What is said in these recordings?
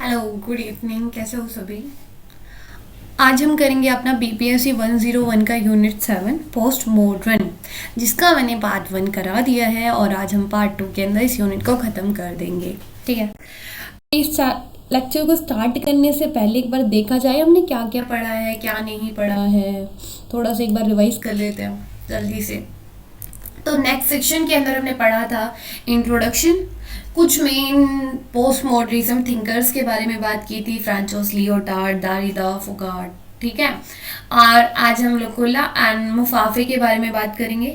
Hello, good evening. कैसे हो सभी? आज हम करेंगे अपना बीपीएससी 101 का यूनिट 7 पोस्ट मॉडर्न, जिसका मैंने पार्ट 1 करा दिया है और आज हम पार्ट 2 के अंदर इस यूनिट को ख़त्म कर देंगे। ठीक है। इस लेक्चर को स्टार्ट करने से पहले एक बार देखा जाए हमने क्या क्या पढ़ा है, क्या नहीं पढ़ा है, थोड़ा सा एक बार रिवाइज कर लेते हैं जल्दी से। तो नेक्स्ट सेक्शन के अंदर हमने पढ़ा था इंट्रोडक्शन, कुछ मेन पोस्ट मॉडर्निज्म थिंकर्स के बारे में बात की थी, फ्रांचोस लियोटार्ड, दारिदा, फुकार्ट। ठीक है। और आज हम लकुला एंड मुफाफे के बारे में बात करेंगे।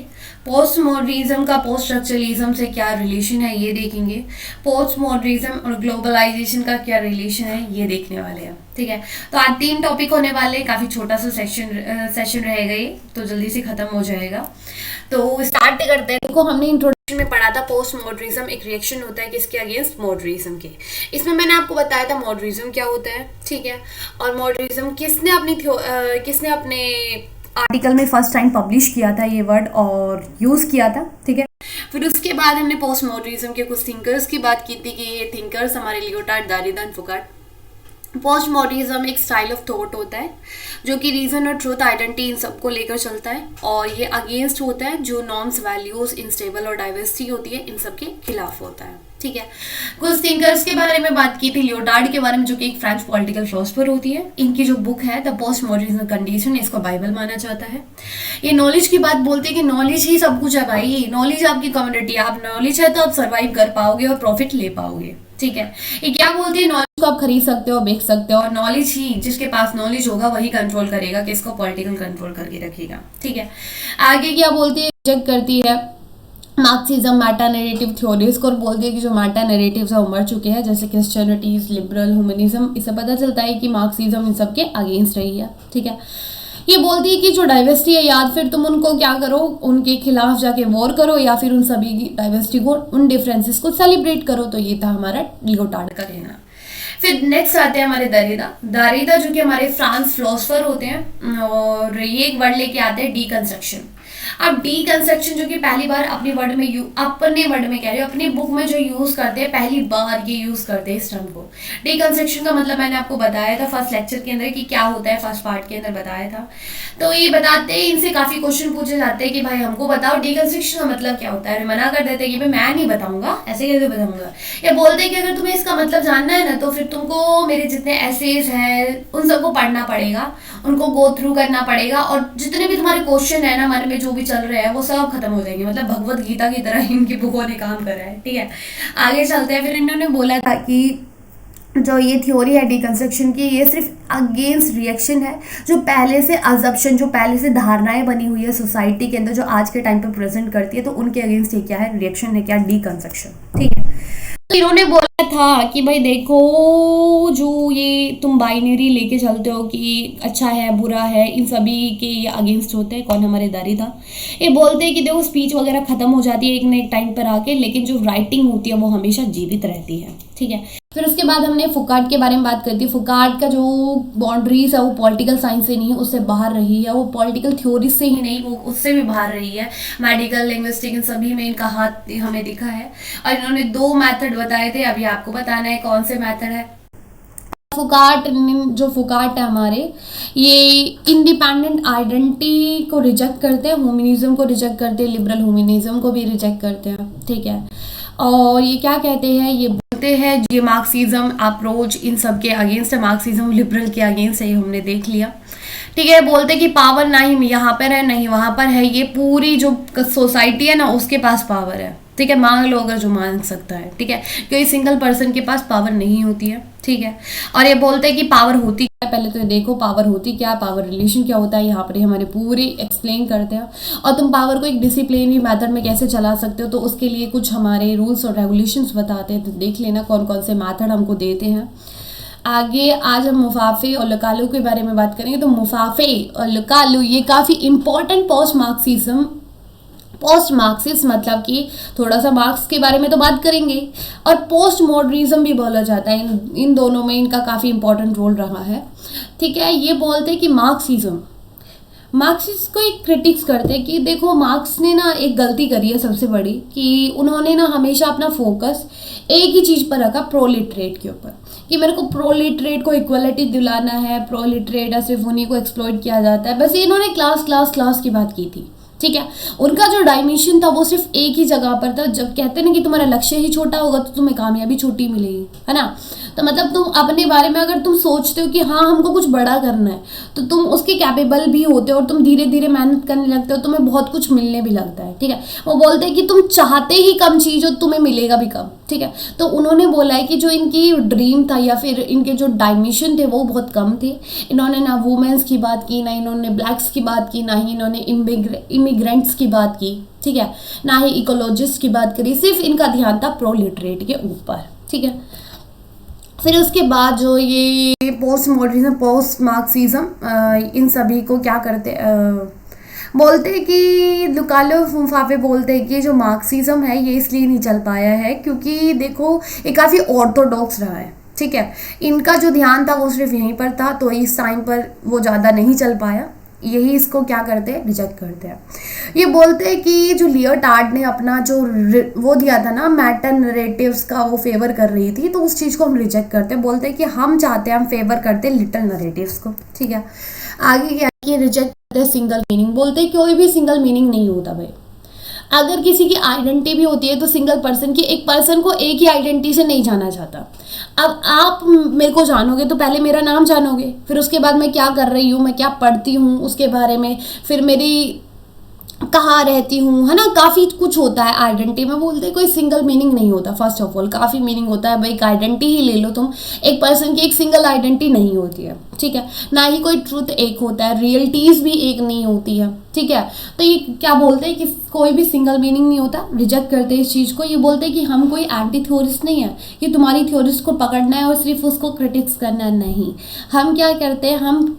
पोस्ट मॉडर्निज्म का पोस्ट स्ट्रक्चरलिज्म से क्या रिलेशन है ये देखेंगे। पोस्ट मॉडर्निज्म और ग्लोबलाइजेशन का क्या रिलेशन है ये देखने वाले हैं। ठीक है। तो आज 3 टॉपिक होने वाले, काफ़ी छोटा सा सेशन रहेगा ये, तो जल्दी से ख़त्म हो जाएगा। तो स्टार्ट करते हैं। देखो, हमने इंट्रोडक्शन में पढ़ा था पोस्ट मॉडर्निज्म एक रिएक्शन होता है किसके अगेंस्ट? मॉडर्निज्म के। इसमें मैंने आपको बताया था मॉडर्निज्म क्या होता है। ठीक है। और मॉडर्निज्म किसने अपने आर्टिकल में फर्स्ट टाइम पब्लिश किया था ये वर्ड और यूज किया था। ठीक है। फिर उसके बाद हमने पोस्ट मॉडर्निज्म के कुछ थिंकर्स की बात की थी कि ये थिंकर्स हमारे लियोटार्ड, दारिदा एंड फुकार्ट। पोस्ट मॉडर्निज्म एक स्टाइल ऑफ थॉट होता है जो कि रीजन और ट्रूथ, आइडेंटिटी इन सबको लेकर चलता है, और ये अगेंस्ट होता है जो नॉर्म्स, वैल्यूज, इनस्टेबल और डाइवर्सिटी होती है, इन सब के खिलाफ होता है। ठीक है। कुछ थिंकर्स के बारे में बात की थी, लियोटार्ड के बारे में जो कि एक फ्रेंच पॉलिटिकल फिलोसफर होती है। इनकी जो बुक है द पोस्ट मॉडर्निज्म कंडीशन, इसको बाइबल माना जाता है। ये नॉलेज की बात बोलते हैं कि नॉलेज ही सब कुछ है भाई, नॉलेज आपकी कम्युनिटी, आप नॉलेज है तो आप सर्वाइव कर पाओगे और प्रॉफिट ले पाओगे। ठीक है। ये क्या बोलते हैं? नॉलेज को आप खरीद सकते हो, बेच सकते हो, और नॉलेज ही, जिसके पास नॉलेज होगा वही कंट्रोल करेगा, किसको? पॉलिटिकल कंट्रोल करके रखेगा। ठीक है। आगे क्या बोलती है? रिजेक्ट करती है मार्क्सिज्म, मेटा नैरेटिव थ्योरीज को, और बोलती है कि जो मेटा नैरेटिव्स है मर चुके हैं, जैसे क्रिश्चियनिटीज, लिबरल, ह्यूमनिज्म। इससे पता चलता है कि मार्क्सिज्म इन सबके अगेंस्ट रही है। ठीक है। ये बोलती है कि जो डाइवर्सिटी है, या फिर तुम उनको क्या करो, उनके खिलाफ जाके वॉर करो, या फिर उन सभी की डाइवर्सिटी को, उन डिफरेंसेस को सेलिब्रेट करो। तो ये था हमारा लियोटार्ड का कहना। फिर नेक्स्ट आते हैं हमारे दारिदा जो कि हमारे फ्रांस फिलोसफर होते हैं, और ये एक वर्ड लेके आते हैं डीकंस्ट्रक्शन। अब डीकंस्ट्रक्शन जो कि पहली बार अपने वर्ड में कह रहे हो, अपनी बुक में जो यूज करते हैं, पहली बार ये यूज करते हैं इस टर्म को। डीकंस्ट्रक्शन का मतलब मैंने आपको बताया था फर्स्ट लेक्चर के अंदर कि क्या होता है, फर्स्ट पार्ट के अंदर बताया था। तो ये बताते हैं, इनसे काफी क्वेश्चन पूछे जाते हैं कि भाई हमको बताओ डीकंस्ट्रक्शन का मतलब क्या होता है। मना कर देते हैं कि भाई मैं नहीं बताऊंगा, ऐसे कैसे बताऊंगा। ये बोलते हैं कि अगर तुम्हें इसका मतलब जानना है ना, तो फिर तुमको मेरे जितने एसेज हैं उन सबको पढ़ना पड़ेगा, उनको गो थ्रू करना पड़ेगा, और जितने भी तुम्हारे क्वेश्चन है ना मन में जो भी चल रहे हैं वो सब खत्म हो जाएंगे। मतलब भगवत गीता की तरह इनकी बुकों ने काम करा है। ठीक है। आगे चलते हैं। फिर इन्होंने बोला था कि जो ये थ्योरी है डीकंस्ट्रक्शन की, ये सिर्फ अगेंस्ट रिएक्शन है, जो पहले से अजम्पशन, जो पहले से धारणाएं बनी हुई है सोसाइटी के अंदर, जो आज के टाइम पे प्रेजेंट करती है, तो उनके अगेंस्ट ये क्या है? रिएक्शन है। क्या? डीकंस्ट्रक्शन। ठीक है। तो इन्होंने बोला था कि भाई देखो, जो ये तुम बाइनरी लेके चलते हो कि अच्छा है बुरा है, इन सभी के ये अगेंस्ट होते हैं। कौन? हमारे दारिदा। ये बोलते हैं कि देखो स्पीच वगैरह खत्म हो जाती है एक न एक टाइम पर आके, लेकिन जो राइटिंग होती है वो हमेशा जीवित रहती है। ठीक है। फिर उसके बाद हमने फुकार्ट के बारे में बात करती है। फुकार्ट का जो बाउंड्रीज है वो पॉलिटिकल साइंस से नहीं है, उससे बाहर रही है, वो पॉलिटिकल थ्योरी से ही नहीं, वो उससे भी बाहर रही है। मेडिकल, लिंग्विस्टिक, इन सभी में इनका हाथ हमें दिखा है। और इन्होंने 2 मेथड बताए थे, अभी आपको बताना है कौन से मेथड है। फुकार्ट है हमारे, ये इंडिपेंडेंट आइडेंटिटी को रिजेक्ट करते हैं, ह्यूमनिज्म को रिजेक्ट करते हैं, लिबरल ह्यूमनिज्म को भी रिजेक्ट करते हैं। ठीक है। और ये क्या कहते हैं? ये बोलते हैं ये मार्क्सिज्म अप्रोच इन सब के अगेंस्ट है, मार्क्सिज्म लिबरल के अगेंस्ट है, ये हमने देख लिया। ठीक है। बोलते हैं कि पावर ना ही यहाँ पर है नहीं वहाँ पर है, ये पूरी जो सोसाइटी है ना उसके पास पावर है। ठीक है। मांग लो अगर जो मांग सकता है। ठीक है। क्योंकि सिंगल पर्सन के पास पावर नहीं होती है। ठीक है। और ये बोलते हैं कि पावर होती क्या है, पहले तो देखो पावर होती क्या, पावर रिलेशन क्या होता है, यहाँ पर हमारे पूरे एक्सप्लेन करते हैं। और तुम पावर को एक डिसिप्लिनरी मेथड में कैसे चला सकते हो, तो उसके लिए कुछ हमारे रूल्स और रेगुलेशंस बताते हैं। तो देख लेना कौन कौन से मेथड हमको देते हैं। आगे आज हम मुफाफे और लकालू के बारे में बात करेंगे। तो मुफाफे और लकालू ये काफ़ी इंपॉर्टेंट पोस्ट मार्क्सिस्ट मतलब कि थोड़ा सा मार्क्स के बारे में तो बात करेंगे, और पोस्ट मॉडर्निज्म भी बोला जाता है। इन दोनों में इनका काफ़ी इंपॉर्टेंट रोल रहा है। ठीक है। ये बोलते हैं कि मार्क्सिस्ट को एक क्रिटिक्स करते हैं कि देखो मार्क्स ने ना एक गलती करी है सबसे बड़ी, कि उन्होंने ना हमेशा अपना फोकस एक ही चीज़ पर रखा, प्रोलिटरेट के ऊपर, कि मेरे को प्रोलिटरेट को इक्वलिटी दिलाना है, प्रोलिटरेट है सिर्फ उन्हीं को एक्सप्लॉइट किया जाता है, बस इन्होंने क्लास क्लास क्लास की बात की थी। ठीक है, उनका जो डायमेंशन था वो सिर्फ एक ही जगह पर था। जब कहते हैं ना कि तुम्हारा लक्ष्य ही छोटा होगा तो तुम्हें कामयाबी छोटी मिलेगी, है ना। तो मतलब तुम अपने बारे में अगर तुम सोचते हो कि हाँ हमको कुछ बड़ा करना है, तो तुम उसके कैपेबल भी होते हो और तुम धीरे धीरे मेहनत करने लगते हो, तुम्हें बहुत कुछ मिलने भी लगता है। ठीक है, वो बोलते हैं कि तुम चाहते ही कम चीज़ हो, तुम्हें मिलेगा भी कम। ठीक है, तो उन्होंने बोला है कि जो इनकी ड्रीम था या फिर इनके जो डायमेंशन थे वो बहुत कम थे। इन्होंने ना वुमेन्स की बात की, ना इन्होंने ब्लैक्स की बात की, ना ही इन्होंने इमिग्रेंट्स की बात की। ठीक है, ना ही इकोलॉजिस्ट की बात करी, सिर्फ इनका ध्यान था प्रोलिटरेट के ऊपर। ठीक है, फिर उसके बाद जो ये पोस्ट मॉडर्निज्म, पोस्ट मार्क्सिज्म, इन सभी को क्या करते बोलते हैं कि लुकालो फुफाफे बोलते हैं कि जो मार्क्सिज्म है ये इसलिए नहीं चल पाया है क्योंकि देखो ये काफ़ी ऑर्थोडॉक्स रहा है। ठीक है, इनका जो ध्यान था वो सिर्फ यहीं पर था, तो इस टाइम पर वो ज़्यादा नहीं चल पाया। यही इसको क्या करते हैं, रिजेक्ट करते हैं। ये बोलते हैं कि जो लियोटार्ड ने अपना जो वो दिया था ना, मैटर नरेटिव्स का वो फेवर कर रही थी, तो उस चीज़ को हम रिजेक्ट करते हैं। बोलते हैं कि हम चाहते हैं, हम फेवर करते हैं लिटिल नरेटिव्स को। ठीक है, आगे क्या कि रिजेक्ट करते हैं सिंगल मीनिंग। बोलते हैं कोई भी सिंगल मीनिंग नहीं होता भाई। अगर किसी की आइडेंटिटी भी होती है तो सिंगल पर्सन की, एक पर्सन को एक ही आइडेंटिटी से नहीं जाना चाहता। अब आप मेरे को जानोगे तो पहले मेरा नाम जानोगे, फिर उसके बाद मैं क्या कर रही हूँ, मैं क्या पढ़ती हूँ उसके बारे में, फिर मेरी कहाँ रहती हूँ, है ना। काफ़ी कुछ होता है आइडेंटिटी में। बोलते हैं कोई सिंगल मीनिंग नहीं होता। फर्स्ट ऑफ ऑल काफ़ी मीनिंग होता है भाई, एक आइडेंटिटी ही ले लो तुम, एक पर्सन की एक सिंगल आइडेंटिटी नहीं होती है। ठीक है, ना ही कोई ट्रूथ एक होता है, रियलिटीज़ भी एक नहीं होती है। ठीक है, तो ये क्या बोलते हैं कि कोई भी सिंगल मीनिंग नहीं होता, रिजेक्ट करते हैं इस चीज़ को। ये बोलते हैं कि हम कोई एंटी थ्योरिस्ट नहीं है कि तुम्हारी थ्योरिस्ट को पकड़ना है और सिर्फ उसको क्रिटिक्स करना नहीं। हम क्या करते हैं, हम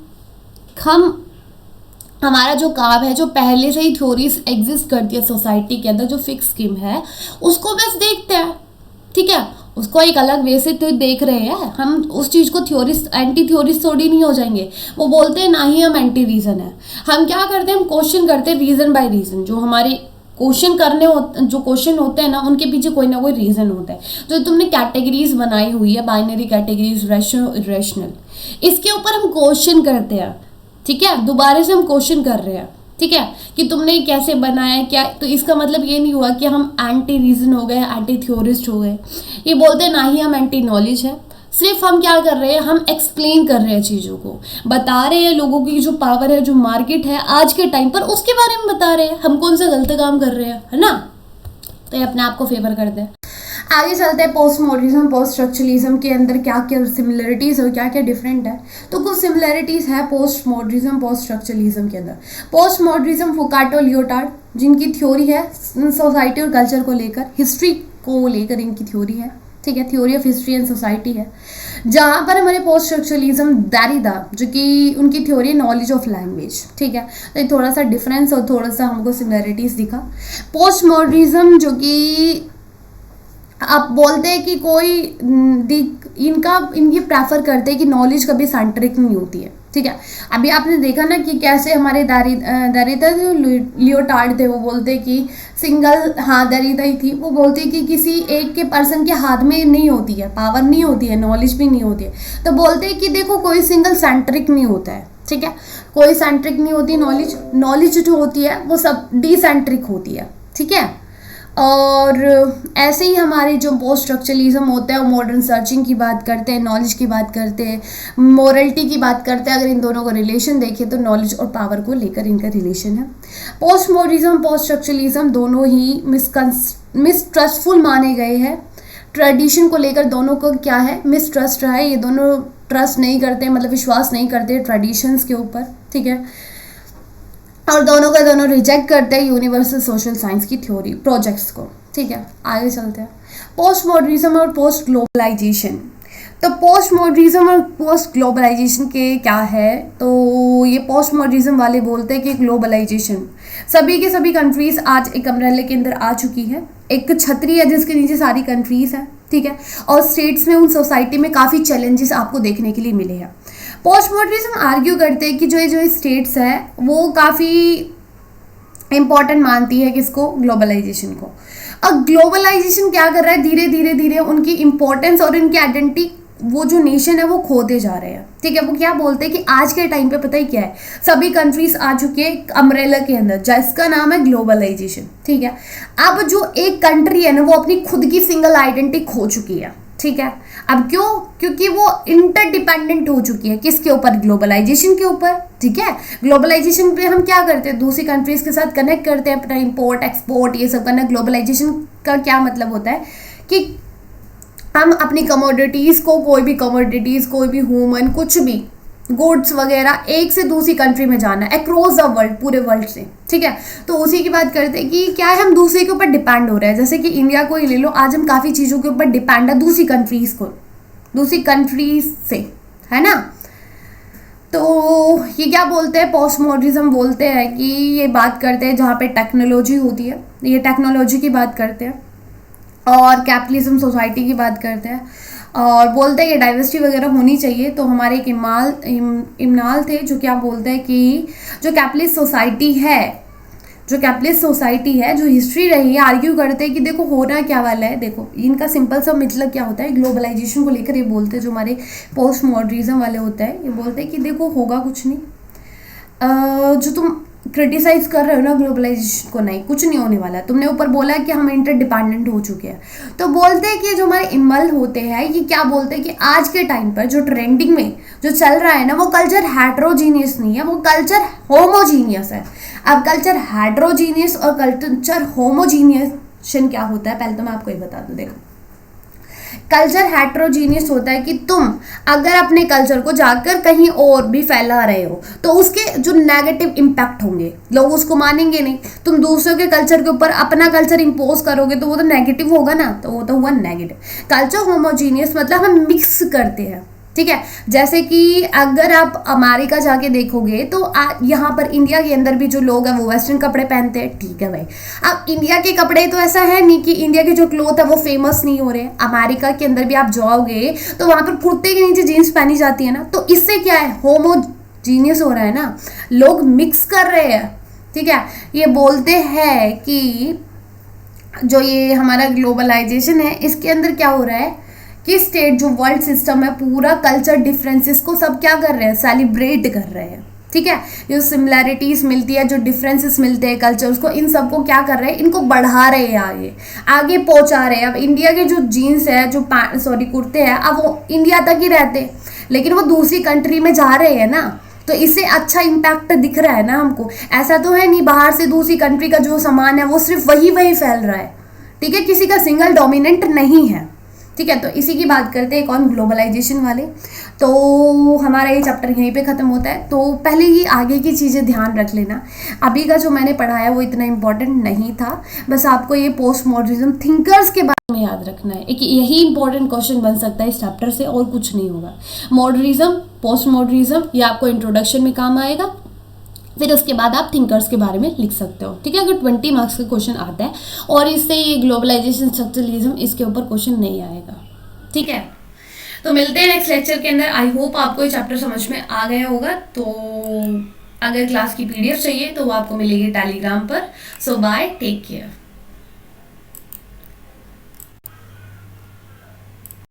हमारा जो काम है, जो पहले से ही थ्योरीज एग्जिस्ट करती है सोसाइटी के अंदर, जो फिक्स स्कीम है उसको बस देखते हैं। ठीक है, उसको एक अलग वे से तो देख रहे हैं हम, उस चीज़ को थ्योरिस्ट एंटी थ्योरिस्ट थोड़ी नहीं हो जाएंगे। वो बोलते हैं ना ही हम एंटी रीज़न है। हम क्या करते हैं, हम क्वेश्चन करते हैं रीज़न बाय रीज़न। जो हमारे क्वेश्चन करने जो क्वेश्चन होते हैं ना, उनके पीछे कोई ना कोई रीज़न होता है। जो तुमने कैटेगरीज बनाई हुई है, बाइनरी कैटेगरीज, रैशनल, इरेशनल, इसके ऊपर हम क्वेश्चन करते हैं। ठीक है, दोबारा से हम क्वेश्चन कर रहे हैं। ठीक है, कि तुमने कैसे बनाया क्या, तो इसका मतलब ये नहीं हुआ कि हम एंटी रीजन हो गए, एंटी थ्योरिस्ट हो गए। ये बोलते हैं ना ही हम एंटी नॉलेज है, सिर्फ हम क्या कर रहे हैं, हम एक्सप्लेन कर रहे हैं चीज़ों को, बता रहे हैं लोगों की जो पावर है, जो मार्केट है आज के टाइम पर, उसके बारे में बता रहे हैं हम कौन सा गलत काम कर रहे हैं, है ना। तो ये अपने आप को फेवर करते हैं। आगे चलते हैं पोस्ट मॉडर्निज्म, पोस्ट स्ट्रक्चरलिज्म के अंदर क्या क्या सिमिलरिटीज़ और क्या क्या डिफरेंट है। तो कुछ सिमिलरिटीज़ है पोस्ट मॉडर्निज्म, पोस्ट स्ट्रक्चरलिज्म के अंदर। पोस्ट मॉडर्निज्म फुकाटो, लियोटार्ड, जिनकी थ्योरी है सोसाइटी और कल्चर को लेकर, हिस्ट्री को लेकर इनकी थ्योरी है। ठीक है, theory of history and society है। जहाँ पर हमारे पोस्ट स्ट्रक्चरलिज्म देरिडा, जो कि उनकी थ्योरी है नॉलेज ऑफ लैंग्वेज। ठीक है, तो ये थोड़ा सा डिफरेंस और थोड़ा सा हमको सिमिलरिटीज़ दिखा। पोस्ट मॉडर्निज्म जो कि आप बोलते हैं कि कोई इनकी प्रेफर करते हैं कि नॉलेज कभी सेंट्रिक नहीं होती है। ठीक है, अभी आपने देखा ना कि कैसे हमारे दरिद्र जो लियोटार्ड थे वो बोलते कि सिंगल, हाँ दरिद्र ही थी, वो बोलते कि किसी एक के पर्सन के हाथ में नहीं होती है, पावर नहीं होती है, नॉलेज भी नहीं होती है। तो बोलते हैं कि देखो कोई सिंगल सेंट्रिक नहीं होता है। ठीक है, कोई सेंट्रिक नहीं होती नॉलेज जो होती है वो सब डिसेंट्रिक होती है। ठीक है, और ऐसे ही हमारे जो पोस्ट स्ट्रक्चरलिज्म होता है वो मॉडर्न सर्चिंग की बात करते हैं, नॉलेज की बात करते हैं, मोरलिटी की बात करते हैं। अगर इन दोनों का रिलेशन देखें तो नॉलेज और पावर को लेकर इनका रिलेशन है। पोस्ट मॉडर्निज्म, पोस्ट स्ट्रक्चरलिज्म दोनों ही मिसट्रस्टफुल माने गए हैं। ट्रेडिशन को लेकर दोनों को क्या है, मिसट्रस्ट रहा है। ये दोनों ट्रस्ट नहीं करते, मतलब विश्वास नहीं करते ट्रेडिशंस के ऊपर। ठीक है, और दोनों का दोनों रिजेक्ट करते हैं यूनिवर्सल सोशल साइंस की थ्योरी प्रोजेक्ट्स को। ठीक है, आगे चलते हैं। पोस्ट मॉडर्निज्म और पोस्ट ग्लोबलाइजेशन। तो पोस्ट मॉडर्निज्म और पोस्ट ग्लोबलाइजेशन के क्या है, तो ये पोस्ट मॉडर्निज्म वाले बोलते हैं कि ग्लोबलाइजेशन सभी के सभी कंट्रीज आज एक अम्ब्रेला के अंदर आ चुकी है। एक छतरी है जिसके नीचे सारी कंट्रीज हैं। ठीक है, और स्टेट्स में, उन सोसाइटी में काफ़ी चैलेंजेस आपको देखने के लिए मिले हैं। पोस्ट मॉडर्निज्म आर्ग्यू करते हैं कि जो स्टेट्स हैं वो काफ़ी इंपॉर्टेंट मानती है किसको, ग्लोबलाइजेशन को। अब ग्लोबलाइजेशन क्या कर रहा है, धीरे धीरे धीरे उनकी इंपॉर्टेंस और उनकी आइडेंटिटी वो जो नेशन है वो खोते जा रहे हैं। ठीक है, वो क्या बोलते हैं कि आज के टाइम पे पता ही क्या है, सभी कंट्रीज आ चुके हैं अम्ब्रेला के अंदर जिसका नाम है ग्लोबलाइजेशन। ठीक है, अब जो एक कंट्री है ना वो अपनी खुद की सिंगल आइडेंटिटी खो चुकी है। ठीक है, अब क्यों? क्योंकि वो इंटरडिपेंडेंट हो चुकी है किसके ऊपर? ग्लोबलाइजेशन के ऊपर। ठीक है, ग्लोबलाइजेशन पे हम क्या करते हैं? दूसरी कंट्रीज के साथ कनेक्ट करते हैं, अपना इंपोर्ट एक्सपोर्ट ये सब करना। ग्लोबलाइजेशन का क्या मतलब होता है कि हम अपनी कमोडिटीज़ को, कोई भी कमोडिटीज़, कोई भी ह्यूमन, कुछ भी गुड्स वगैरह एक से दूसरी कंट्री में जाना है अक्रॉस द वर्ल्ड, पूरे वर्ल्ड से। ठीक है, तो उसी की बात करते हैं कि क्या है, हम दूसरे के ऊपर डिपेंड हो रहे हैं। जैसे कि इंडिया को ही ले लो, आज हम काफ़ी चीज़ों के ऊपर डिपेंड है दूसरी कंट्रीज़ को, दूसरी कंट्रीज से, है ना। तो ये क्या बोलते हैं, पोस्ट मॉडर्निज्म बोलते हैं कि ये बात करते हैं जहाँ पे टेक्नोलॉजी होती है, ये टेक्नोलॉजी की बात करते हैं, और कैपिटलिज्म सोसाइटी की बात करते हैं, और बोलते हैं कि डाइवर्सिटी वगैरह होनी चाहिए। तो हमारे एक इमनाल थे जो क्या बोलते हैं कि जो कैपिटलिस्ट सोसाइटी है, जो कैपिटलिस्ट सोसाइटी है, जो हिस्ट्री रही है, आर्ग्यू करते हैं कि देखो होना क्या वाला है। देखो इनका सिंपल सा मतलब क्या होता है, ग्लोबलाइजेशन को लेकर ये बोलते हैं, जो हमारे पोस्ट मॉडर्निज्म वाले होते हैं, ये बोलते हैं कि देखो होगा कुछ नहीं, जो तुम क्रिटिसाइज कर रहे हो ना ग्लोबलाइजेशन को, नहीं कुछ नहीं होने वाला। तुमने ऊपर बोला कि हम इंटरडिपेंडेंट हो चुके हैं, तो बोलते हैं कि जो हमारे इमल होते हैं ये क्या बोलते हैं कि आज के टाइम पर जो ट्रेंडिंग में जो चल रहा है ना वो कल्चर हेट्रोजीनियस नहीं है, वो कल्चर होमोजीनियस है। अब कल्चर हेट्रोजीनियस और कल्चर होमोजीनियस क्या होता है, पहले तो मैं आपको ये बता दूं। देखो कल्चर हेट्रोजीनियस होता है कि तुम अगर अपने कल्चर को जाकर कहीं और भी फैला रहे हो तो उसके जो नेगेटिव इम्पैक्ट होंगे, लोग उसको मानेंगे नहीं। तुम दूसरों के कल्चर के ऊपर अपना कल्चर इंपोज करोगे तो वो तो नेगेटिव होगा ना, तो वो तो हुआ नेगेटिव। कल्चर होमोजीनियस मतलब हम मिक्स करते हैं। ठीक है, जैसे कि अगर आप अमेरिका जाके देखोगे तो यहाँ पर इंडिया के अंदर भी जो लोग हैं वो वेस्टर्न कपड़े पहनते हैं। ठीक है भाई, अब इंडिया के कपड़े तो ऐसा है नहीं कि इंडिया के जो क्लोथ है वो फेमस नहीं हो रहे। अमेरिका के अंदर भी आप जाओगे तो वहाँ पर कुर्ते के नीचे जीन्स पहनी जाती है ना, तो इससे क्या है, होमोजीनियस हो रहा है ना, लोग मिक्स कर रहे हैं। ठीक है, ये बोलते हैं कि जो ये हमारा ग्लोबलाइजेशन है इसके अंदर क्या हो रहा है कि स्टेट जो वर्ल्ड सिस्टम है पूरा कल्चर डिफरेंसेस को सब क्या कर रहे हैं, सेलिब्रेट कर रहे हैं। ठीक है, जो सिमिलैरिटीज मिलती है, जो डिफरेंसेस मिलते हैं कल्चर्स को, इन सबको क्या कर रहे हैं, इनको बढ़ा रहे हैं, आगे आगे पहुंचा रहे हैं। अब इंडिया के जो जीन्स है, जो कुर्ते हैं, अब वो इंडिया तक ही रहते हैं, लेकिन वो दूसरी कंट्री में जा रहे हैं ना, तो इससे अच्छा इम्पैक्ट दिख रहा है ना हमको। ऐसा तो है नहीं बाहर से दूसरी कंट्री का जो सामान है वो सिर्फ वही फैल रहा है। ठीक है, किसी का सिंगल डोमिनेंट नहीं है। ठीक है, तो इसी की बात करते हैं कौन, ग्लोबलाइजेशन वाले। तो हमारा ये चैप्टर यहीं पे ख़त्म होता है। तो पहले ही आगे की चीज़ें ध्यान रख लेना, अभी का जो मैंने पढ़ाया वो इतना इम्पोर्टेंट नहीं था, बस आपको ये पोस्ट मॉडर्निज्म थिंकर्स के बारे में याद रखना है। एक यही इंपॉर्टेंट क्वेश्चन बन सकता है इस चैप्टर से, और कुछ नहीं होगा। मॉडर्निज्म, पोस्ट मॉडर्निज्म, ये आपको इंट्रोडक्शन में काम आएगा, फिर उसके बाद आप थिंकर्स के बारे में लिख सकते हो। ठीक है, अगर 20 मार्क्स का क्वेश्चन आता है, और इससे ये ग्लोबलाइजेशन, स्ट्रक्चरलिज्म, इसके ऊपर क्वेश्चन नहीं आएगा। ठीक है, तो मिलते हैं नेक्स्ट लेक्चर के अंदर। आई होप आपको ये चैप्टर समझ में आ गया होगा। तो अगर क्लास की PDF चाहिए तो वो आपको मिलेगी टेलीग्राम पर। सो बाय, टेक केयर।